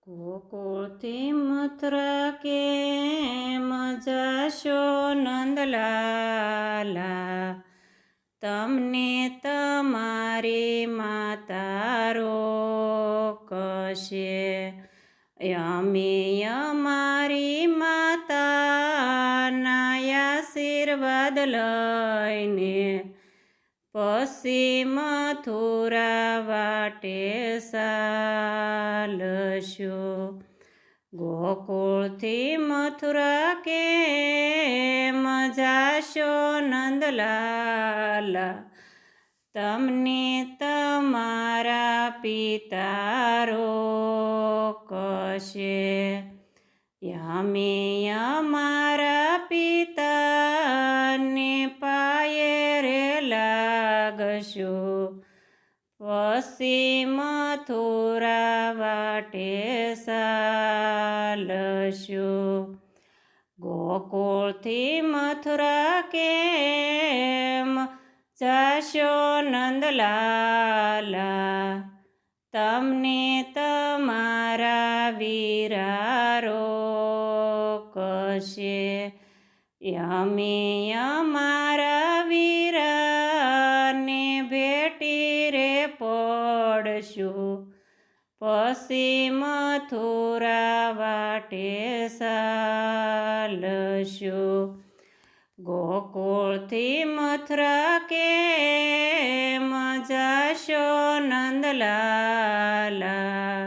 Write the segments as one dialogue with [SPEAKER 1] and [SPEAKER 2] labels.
[SPEAKER 1] ગોકુળથી મથુરા કેમ જાશો નંદલાલા, તમને તમારી માતા રોકશે. અમે અમારી માતાના આશીર્વાદ લઈને પછી મથુરા વાટે ચાલશું. ગોકુળથી મથુરા કેમ જાશો નંદલાલા, તમને તમારા પિતા રોકશે. અમે અમારા પિતાને પાયે રે લાગશું, પછી મથુરા વાટે ચાલશું. ગોકુળથી મથુરા કેમ જાશો નંદલાલા, તમને તમારા વીરા રોકશે. અમે અમારા વીરાને ભેટી રે પડશું, પછી મથુરા વાટે ચાલશું. ગોકુળથી મથુરા કેમ જાશો નંદલાલા,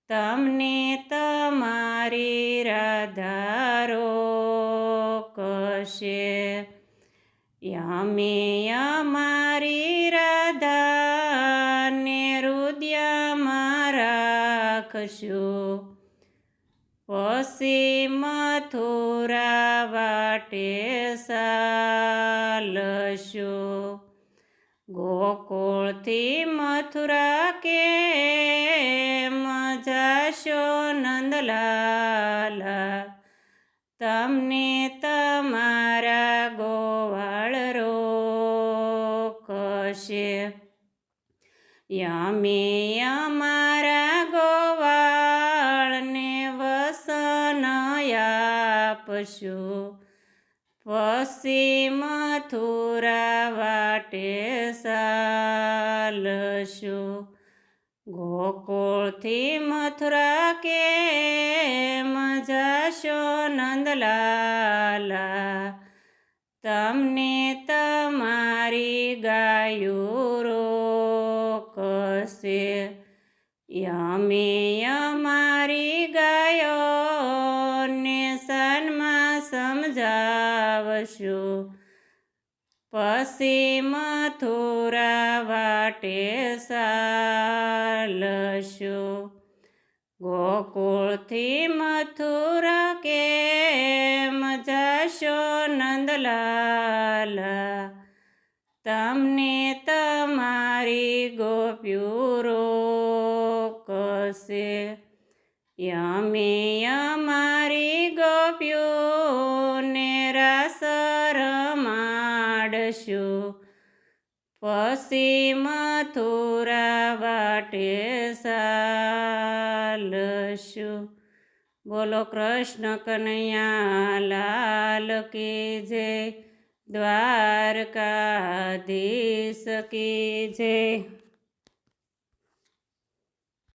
[SPEAKER 1] તમને તમારી રાધા રોકશે. અમે અમારી રાધાને હૃદયમાં રાખશું, પછી મથુરા વાટે ચાલશું. ગોકુળથી મથુરા કેમ જાશો નંદલાલા, તમને તમારા ગોવાળ રોકશે. અમે અમારા ગોવાળને વસન આપશું, પછી મથુરા વાટે ચાલશું. ગોકુળથી મથુરા કેમ જાશો નંદલાલા, તમને તમારી ગાયો રોકશે. અમે અમારી ગાયોને સન્માં સમજાવશું, પછી મથુરા વાટે ચાલશું. ગોકુળથી મથુરા કેમ જાશો નંદલાલા, તમને તમારી ગોપ્યું રોકશે. અમે અમારી ગોપીઓને રાસ રમાડશું, પછી મથુરા વાટે ચાલશું. બોલો કૃષ્ણ કનૈયા લાલ કી જય, દ્વારકાધીશ કી જય.